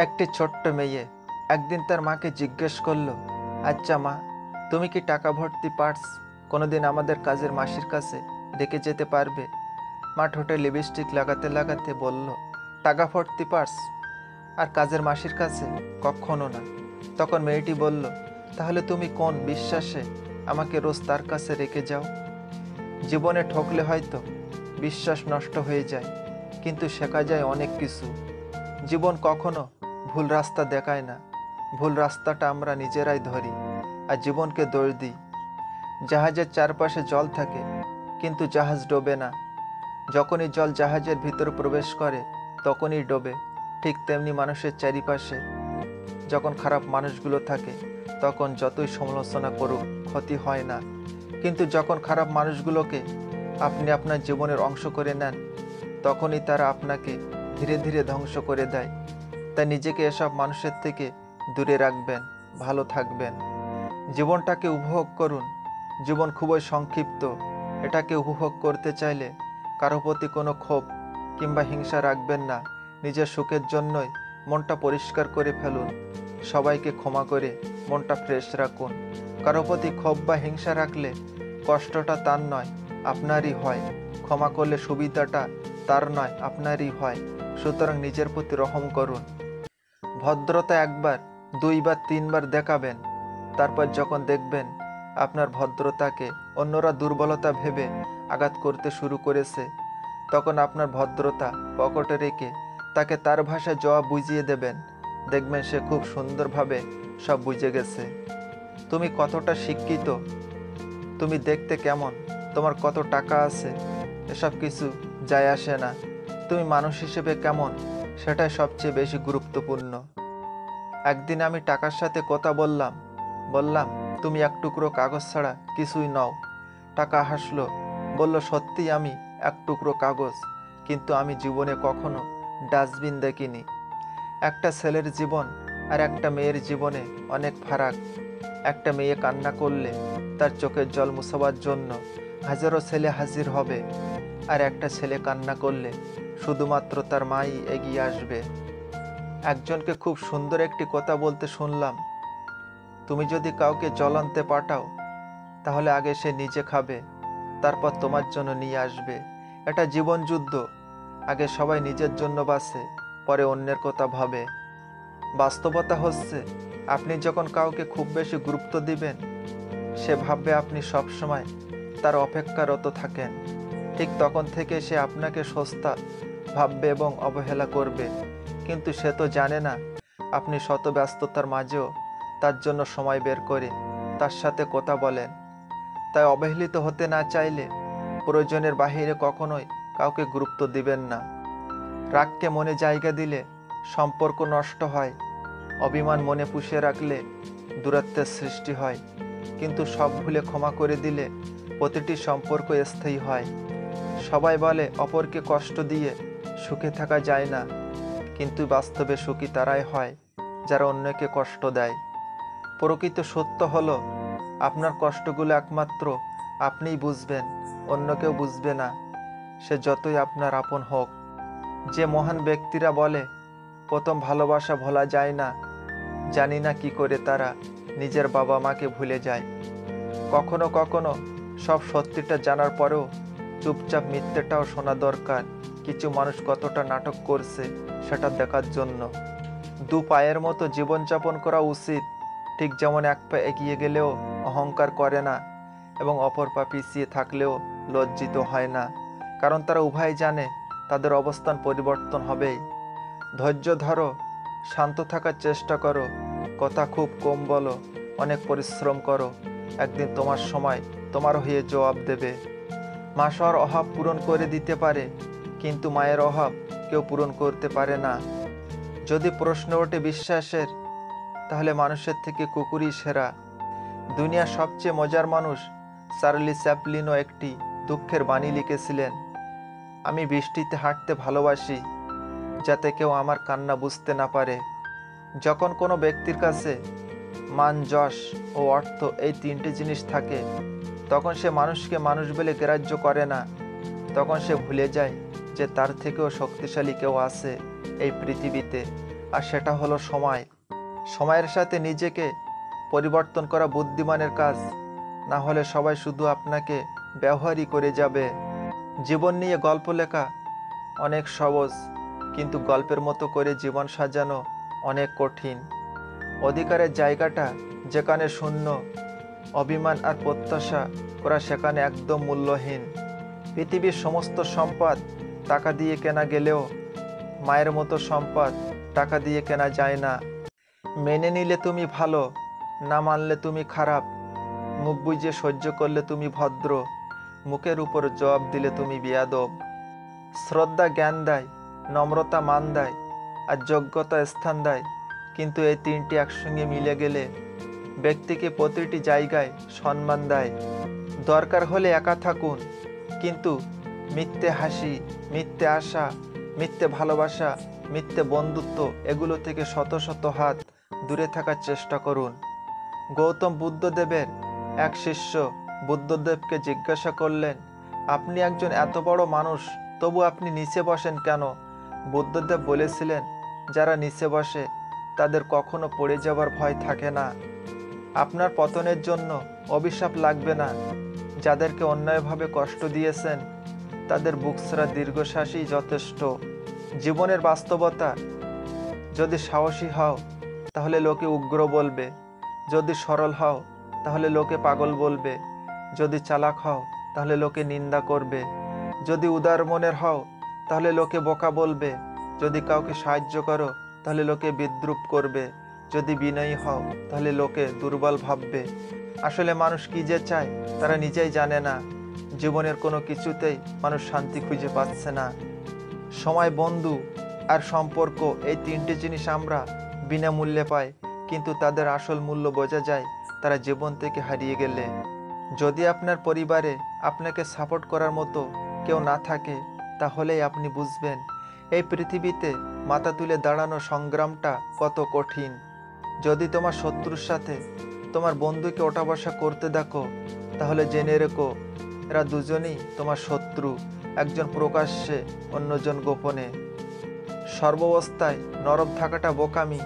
একটি ছোট্ট মেয়ে একদিন তার মাকে জিজ্ঞেস করলো, আচ্ছা মা, তুমি কি টাকা ভর্তি পার্স কোনোদিন আমাদের কাজের মাসির কাছে রেখে যেতে পারবে? মা ঠোঁটে লিপস্টিক লাগাতে লাগাতে বলল, টাকা ভর্তি পার্স? আর কাজের মাসির কাছে? কখনো না। তখন মেয়েটি বলল, তাহলে তুমি কোন বিশ্বাসে আমাকে রোজ তার কাছে রেখে যাও? জীবনে ঠকলে হয়তো বিশ্বাস নষ্ট হয়ে যায়, কিন্তু শেখা যায় অনেক কিছু। জীবন কখনো ভুল রাস্তা দেখায় না, ভুল রাস্তাটা আমরা নিজেরাই ধরি আর জীবনকে দোষ দিই। জাহাজের চারপাশে জল থাকে, কিন্তু জাহাজ ডোবে না। যখনই জল জাহাজের ভিতর প্রবেশ করে তখনই ডোবে। ঠিক তেমনি মানুষের চারিপাশে যখন খারাপ মানুষগুলো থাকে তখন যতই সমালোচনা করুক ক্ষতি হয় না, কিন্তু যখন খারাপ মানুষগুলোকে আপনি আপনার জীবনের অংশ করে নেন তখনই তারা আপনাকে ধীরে ধীরে ধ্বংস করে দেয়। তাই নিজেকে এসব মানুষের থেকে দূরে রাখবেন, ভালো থাকবেন। জীবনটাকে উপভোগ করুন। জীবন খুবই সংক্ষিপ্ত। এটাকে উপভোগ করতে চাইলে কারো প্রতি কোনো ক্ষোভ কিংবা হিংসা রাখবেন না। নিজের সুখের জন্যই মনটা পরিষ্কার করে ফেলুন। সবাইকে ক্ষমা করে মনটা ফ্রেশ রাখুন। কারো প্রতি ক্ষোভ বা হিংসা রাখলে কষ্টটা তার নয়, আপনারই হয়। ক্ষমা করলে সুবিধাটা তার নয়, আপনারই হয়। সুতরাং নিজের প্রতি রহম করুন। ভদ্রতা একবার, দুইবার, তিনবার দেখাবেন। তারপর যখন দেখবেন আপনার ভদ্রতাকে অন্যরা দুর্বলতা ভেবে আঘাত করতে শুরু করেছে, তখন আপনার ভদ্রতা পকেটে রেখে তাকে তার ভাষায় জবাব বুঝিয়ে দেবেন। দেখবেন সে খুব সুন্দরভাবে সব বুঝে গেছে। তুমি কতটা শিক্ষিত, তুমি দেখতে কেমন, তোমার কত টাকা আছে, এসব কিছু যায় আসে না। তুমি মানুষ হিসেবে কেমন, সেটাই সবচেয়ে বেশি গুরুত্বপূর্ণ। একদিন আমি টাকার সাথে কথা বললাম, তুমি এক টুকরো কাগজ ছাড়া কিছুই নও। টাকা হাসলো, বলল, সত্যিই আমি এক টুকরো কাগজ, কিন্তু আমি জীবনে কখনো ডাস্টবিন দেখিনি। একটা ছেলের জীবন আর একটা মেয়ের জীবনে অনেক ফারাক। একটা মেয়ে কান্না করলে তার চোখের জল মুছাবার জন্য হাজারো ছেলে হাজির হবে, আর একটা ছেলে কান্না করলে শুধুমাত্র তার মাই এগিয়ে আসবে। একজনকে খুব সুন্দর একটি কথা বলতে শুনলাম, তুমি যদি কাউকে জল আনতে পাঠাও তাহলে আগে সে নিজে খাবে, তারপর তোমার জন্য নিয়ে আসবে। এটা জীবন যুদ্ধ। আগে সবাই নিজের জন্য বাঁচে, পরে অন্যের কথা ভাবে। বাস্তবতা হচ্ছে, আপনি যখন কাউকে খুব বেশি গুরুত্ব দিবেন সে ভাববে আপনি সবসময় তার অপেক্ষারত থাকেন। ঠিক তখন থেকে সে আপনাকে সস্তা ভাববে এবং অবহেলা করবে। কিন্তু সে তো জানে না আপনি শত ব্যস্ততার মাঝেও তার জন্য সময় বের করে তার সাথে কথা বলেন। তাই অবহেলিত হতে না চাইলে প্রয়োজনের বাহিরে কখনোই কাউকে গুরুত্ব দিবেন না। রাগকে মনে জায়গা দিলে সম্পর্ক নষ্ট হয়। অভিমান মনে পুষে রাখলে দূরত্বের সৃষ্টি হয়। কিন্তু সব ভুলে ক্ষমা করে দিলে প্রতিটি সম্পর্ক স্থায়ী হয়। সবাই বলে অপরকে কষ্ট দিয়ে সুখে থাকা যায় না, কিন্তু বাস্তবে সুখী তারাই হয় যারা অন্যকে কষ্ট দেয়। প্রকৃত সত্য হলো, আপনার কষ্টগুলো একমাত্র আপনিই বুঝবেন, অন্য কেউ বুঝবে না, সে যতই আপনার আপন হোক। যে মহান ব্যক্তিরা বলে প্রথম ভালোবাসা ভোলা যায় না, জানি না কি করে তারা নিজের বাবা মাকে ভুলে যায়। কখনো কখনো সব সত্যিটা জানার পরেও চুপচাপ মিথ্যেটাও শোনা দরকার। কিছু মানুষ কতটা নাটক করছে সেটা দেখার জন্য। দু পায়ের মতো জীবনযাপন করা উচিত। ঠিক যেমন এক পা এগিয়ে গেলেও অহংকার করে না এবং অপর পা পিছিয়ে থাকলেও লজ্জিত হয় না, কারণ তারা উভয় জানে তাদের অবস্থান পরিবর্তন হবেই। ধৈর্য ধরো, শান্ত থাকার চেষ্টা করো, কথা খুব কম বলো, অনেক পরিশ্রম করো। একদিন তোমার সময় তোমার হয়ে জবাব দেবে। মা সবার অভাব পূরণ করে দিতে পারে, কিন্তু মায়ের অভাব কেউ পূরণ করতে পারে না। যদি প্রশ্ন ওঠে বিশ্বাসের, তাহলে মানুষের থেকে কুকুরই সেরা। দুনিয়ার সবচেয়ে মজার মানুষ চার্লি চ্যাপলিনও একটি দুঃখের বাণী লিখেছিলেন, আমি বৃষ্টিতে হাঁটতে ভালোবাসি, যাতে কেউ আমার কান্না বুঝতে না পারে। যখন কোনো ব্যক্তির কাছে মান, যশ ও অর্থ এই তিনটি জিনিস থাকে, তখন সে মানুষকে মানুষ বলে গ্রাহ্য করে না। তখন সে ভুলে যায় যে তার থেকেও শক্তিশালী কেউ আছে এই পৃথিবীতে। আর সেটা হলো সময়। সময়ের সাথে নিজেকে পরিবর্তন করা বুদ্ধিমানের কাজ, না হলে সবাই শুধু আপনাকে ব্যবহারই করে যাবে। জীবন নিয়ে গল্প লেখা অনেক সহজ, কিন্তু গল্পের মতো করে জীবন সাজানো অনেক কঠিন। অধিকারের জায়গাটা যেখানে শূন্য, অভিমান আর প্রত্যাশা করা সেখানে একদম মূল্যহীন। পৃথিবীর সমস্ত সম্পদ টাকা দিয়ে কেনা গেলেও মায়ের মতো সম্পদ টাকা দিয়ে কেনা যায় না। মেনে নিলে তুমি ভালো, না মানলে তুমি খারাপ। মুখ বুজে সহ্য করলে তুমি ভদ্র, মুখের উপর জবাব দিলে তুমি বেয়াদব। শ্রদ্ধা জ্ঞান দেয়, নম্রতা মান দেয়, আর যোগ্যতা স্থান দেয়। কিন্তু এই তিনটি একসঙ্গে মিলে গেলে ব্যক্তিকে প্রতিটি জায়গায় সম্মান দেয়। দরকার হলে একা থাকুন, কিন্তু মিথ্যে হাসি, মিথ্যে আশা, মিথ্যে ভালোবাসা, মিথ্যে বন্ধুত্ব এগুলো থেকে শত শত হাত দূরে থাকার চেষ্টা করুন। গৌতম বুদ্ধদেবের এক শিষ্য বুদ্ধদেবকে জিজ্ঞাসা করলেন, আপনি একজন এত বড় মানুষ, তবু আপনি নিচে বসেন কেন? বুদ্ধদেব বলেছিলেন, যারা নিচে বসে তাদের কখনো পড়ে যাবার ভয় থাকে না। আপনার পতনের জন্য অভিশাপ লাগবে না। যাদেরকে অন্যায়ভাবে কষ্ট দিয়েছেন তাদের বুকসরা দীর্ঘশ্বাসই যথেষ্ট। জীবনের বাস্তবতা, যদি সাহসী হও তাহলে লোকে উগ্র বলবে, যদি সরল হও তাহলে লোকে পাগল বলবে, যদি চালাক হও তাহলে লোকে নিন্দা করবে, যদি উদার মনের হও তাহলে লোকে বোকা বলবে, যদি কাউকে সাহায্য করো তাহলে লোকে বিদ্রূপ করবে, যদি বিনয়ী হও তাহলে লোকে দুর্বল ভাববে। আসলে মানুষ কি যে চায় তারা নিজেই জানে না। জীবনের কোনো কিছুতেই মানুষ শান্তি খুঁজে পাচ্ছে না। সময়, বন্ধু আর সম্পর্ক, এই তিনটি জিনিস আমরা বিনামূল্যে পাই, কিন্তু তাদের আসল মূল্য বোঝা যায় তারা জীবন থেকে হারিয়ে গেলে। যদি আপনার পরিবারে আপনাকে সাপোর্ট করার মতো কেউ না থাকে, তাহলেই আপনি বুঝবেন এই পৃথিবীতে মাথা তুলে দাঁড়ানো সংগ্রামটা কত কঠিন। যদি তোমার শত্রুর সাথে তোমার বন্ধুকে ওঠা বসা করতে দেখো, তাহলে জেনে রেখো এরা দুজনেই তোমার শত্রু, একজন প্রকাশ্যে, অন্যজন গোপনে। সর্বাবস্থায় নরম থাকাটা বোকামি।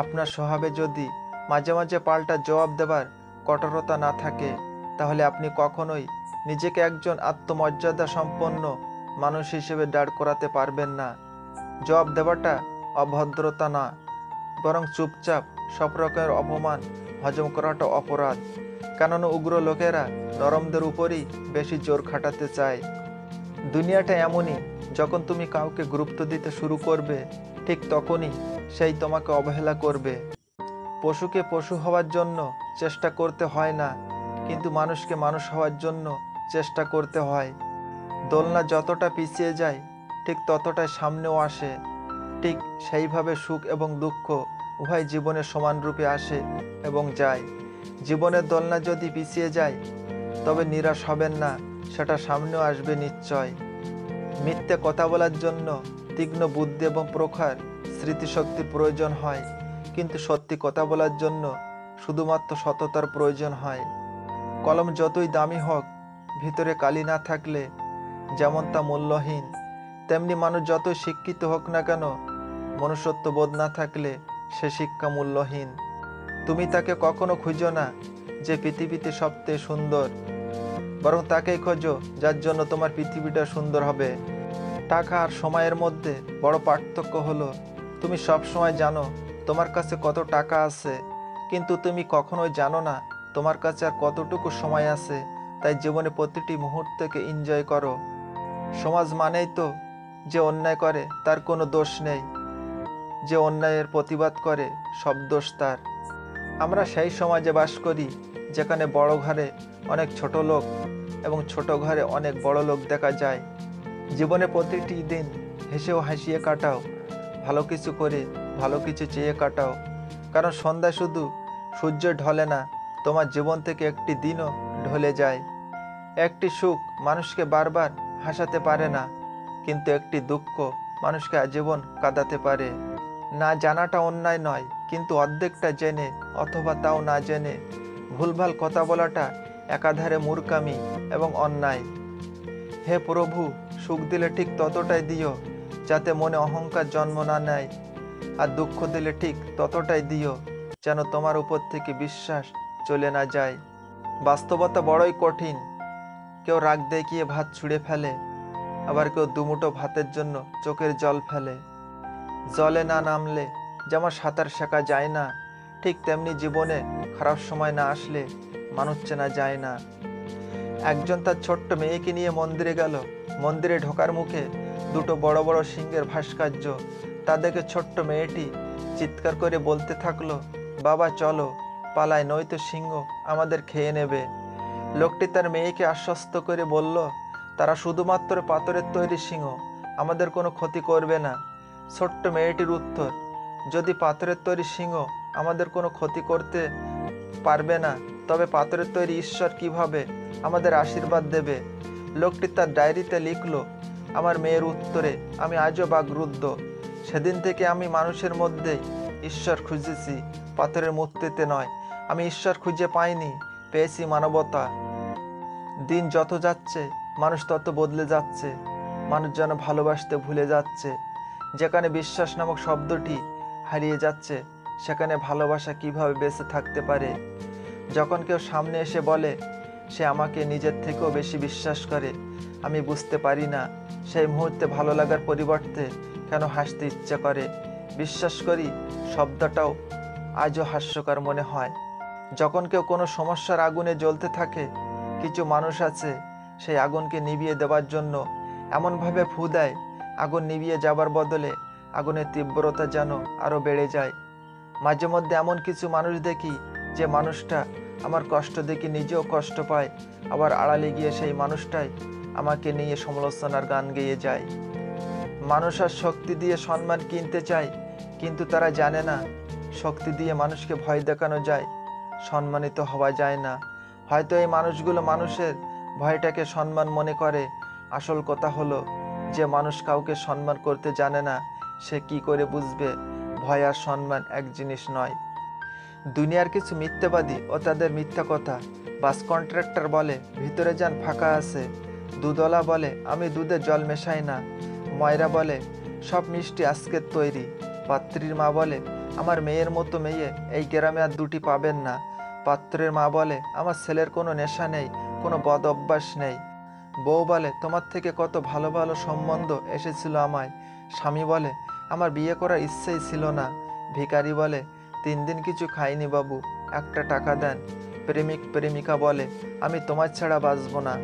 আপনার স্বভাবে যদি মাঝে মাঝে পাল্টা জবাব দেবার কঠোরতা না থাকে, তাহলে আপনি কখনোই নিজেকে একজন আত্মমর্যাদা সম্পন্ন মানুষ হিসেবে দাঁড় করাতে পারবেন না। জবাব দেওয়াটা অভদ্রতা না, বরং চুপচাপ সব রকমের অপমান হজম করাটা অপরাধ। কেননা উগ্র লোকেরা নরমদের উপরই বেশি জোর খাটাতে চায়। দুনিয়াটা এমনই, যখন তুমি কাউকে গুরুত্ব দিতে শুরু করবে, ঠিক তখনই সেই তোমাকে অবহেলা করবে। পশুকে পশু হওয়ার জন্য চেষ্টা করতে হয় না, কিন্তু মানুষকে মানুষ হওয়ার জন্য চেষ্টা করতে হয়। দোলনা যতটা পিছিয়ে যায় ঠিক ততটাই সামনেও আসে। ঠিক সেইভাবে সুখ এবং দুঃখ উভয় জীবনে সমানরূপে আসে এবং যায়। জীবনের দোলনা যদি পিছিয়ে যায় তবে নিরাশ হবেন না, সেটা সামনেও আসবে নিশ্চয়। মিথ্যে কথা বলার জন্য তীক্ষ্ণ বুদ্ধি এবং প্রখর স্মৃতিশক্তির প্রয়োজন হয়, কিন্তু সত্যি কথা বলার জন্য শুধুমাত্র সততার প্রয়োজন হয়। কলম যতই দামি হোক, ভিতরে কালি না থাকলে যেমন তা মূল্যহীন, তেমনি মানুষ যতই শিক্ষিত হোক না কেন, মনুষ্যত্ববোধ না থাকলে সে শিক্ষা মূল্যহীন। তুমি তাকে কখনো খুঁজো না যে পৃথিবীতে সবচেয়ে সুন্দর, বরং তাকেই খোঁজো যার জন্য তোমার পৃথিবীটা সুন্দর হবে। টাকা আর সময়ের মধ্যে বড় পার্থক্য হলো, তুমি সব সময় জানো তোমার কাছে কত টাকা আছে, কিন্তু তুমি কখনোই জানো না তোমার কাছে আর কতটুকু সময় আছে। তাই জীবনে প্রতিটি মুহূর্তকে এনজয় করো। সমাজ মানেই তো যে অন্যায় করে তার কোনো দোষ নেই, যে অন্যায়ের প্রতিবাদ করে সব দোষ তার। আমরা সেই সমাজে বাস করি যেখানে বড় ঘরে অনেক ছোট লোক এবং ছোট ঘরে অনেক বড় লোক দেখা যায়। জীবনে প্রতিটি দিন হেসেও হাসিয়ে কাটাও, ভালো কিছু করে ভালো কিছু চেয়ে কাটাও, কারণ সন্ধ্যায় শুধু সূর্য ঢলে না, তোমার জীবন থেকে একটি দিনও ঢলে যায়। একটি সুখ মানুষকে বারবার হাসাতে পারে না, কিন্তু একটি দুঃখ মানুষকে আজীবন কাঁদাতে পারে। না জানাটা অন্যায় নয়, কিন্তু অর্ধেকটা জেনে অথবা তাও না জেনে ভুলভাল কথা বলাটা একাধারে মূর্খামি এবং অন্যায়। হে প্রভু, সুখ দিলে ঠিক ততটাই দিও যাতে মনে অহংকার জন্ম না নেয়, আর দুঃখ দিলে ঠিক ততটাই দিও যেন তোমার উপর থেকে বিশ্বাস চলে না যায়। বাস্তবতা বড়ই কঠিন। কেউ রাগ দেখিয়ে ভাত ছুঁড়ে ফেলে, আবার কেউ দুমুঠো ভাতের জন্য চোখের জল ফেলে। জলে না নামলে যেমন সাঁতার শেখা যায় না, ঠিক তেমনি জীবনে খারাপ সময় না আসলে মানুষ চেনা যায় না। একজন তার ছোট্ট মেয়েকে নিয়ে মন্দিরে গেল। মন্দিরে ঢোকার মুখে দুটো বড় বড় সিংহের ভাস্কর্য। তা দেখে ছোট্ট মেয়েটি চিৎকার করে বলতে থাকলো, বাবা চলো পালাই, নয়তো সিংহ আমাদের খেয়ে নেবে। লোকটি তার মেয়েকে আশ্বস্ত করে বলল, তারা শুধুমাত্র পাথরের তৈরি সিংহ, আমাদের কোনো ক্ষতি করবে না। ছোট্ট মেয়েটির উত্তর, যদি পাথরের তৈরি সিংহ আমাদের কোনো ক্ষতি করতে পারবে না, তবে পাথরের তৈরি ঈশ্বর কিভাবে আমাদের আশীর্বাদ দেবে? লোকটি তার ডায়েরিতে লিখল, আমার মেয়ের উত্তরে আমি আজও বাকরুদ্ধ। সেদিন থেকে আমি মানুষের মধ্যেই ঈশ্বর খুঁজেছি, পাথরের মূর্তিতে নয়। আমি ঈশ্বর খুঁজে পাইনি, পেয়েছি মানবতা। দিন যত যাচ্ছে মানুষ তত বদলে যাচ্ছে। মানুষ যেন ভালোবাসতে ভুলে যাচ্ছে। যেখানে বিশ্বাস নামক শব্দটি হারিয়ে যাচ্ছে, সেখানে ভালোবাসা কিভাবে বেঁচে থাকতে পারে? যখন কেউ সামনে এসে বলে সে আমাকে নিজের থেকেও বেশি বিশ্বাস করে, আমি বুঝতে পারি না সেই মুহূর্তে ভালো লাগার পরিবর্তে কেন হাসতে ইচ্ছে করে। বিশ্বাস করি শব্দটাও আজও হাস্যকর মনে হয়। যখন কেউ কোনো সমস্যার আগুনে জ্বলতে থাকে, কিছু মানুষ আছে সেই আগুনকে নিভিয়ে দেওয়ার জন্য এমনভাবে ফু দেয়, আগুন নিভিয়ে যাবার বদলে আগুনের তীব্রতা যেন আরও বেড়ে যায়। মাঝে মধ্যে এমন কিছু মানুষ দেখি যে মানুষটা আমার কষ্ট দেখে নিজেও কষ্ট পায়, আবার আড়ালে গিয়ে সেই মানুষটাই আমাকে নিয়ে সমালোচনার গান গেয়ে যায়। মানুষ আর শক্তি দিয়ে সম্মান কিনতে চায়, কিন্তু তারা জানে না শক্তি দিয়ে মানুষকে ভয় দেখানো যায়, সম্মানিত হওয়া যায় না। হয়তো এই মানুষগুলো মানুষের ভয়টাকে সম্মান মনে করে। আসল কথা হলো যে মানুষ কাউকে সম্মান করতে জানে না, সে কি করে বুঝবে ভয় আর সম্মান এক জিনিস নয়? দুনিয়ার কিছু মিথ্যাবাদী ও তাদের মিথ্যা কথা। বাস কন্ট্রাক্টর বলে ভিতরে যান ফাঁকা আছে। দুধওয়ালা বলে আমি দুধে জল মেশাই না। ময়রা বলে সব মিষ্টি আজকের তৈরি। পাত্রীর মা বলে আমার মেয়ের মতো মেয়ে এই গ্রামে আর দুটি পাবেন না। পাত্রের মা বলে আমার ছেলের কোনো নেশা নেই, কোনো বদ অভ্যাস নেই। বউ বলে তোমার থেকে কত ভালো ভালো সম্বন্ধ এসেছিল আমায়। স্বামী বলে আমার বিয়ে করার ইচ্ছেই ছিল না। ভিখারি বলে 3 দিন কিছু খাইনি বাবু, একটা টাকা দেন। প্রেমিক প্রেমিকা বলে আমি তোমার ছাড়া বাঁচব না।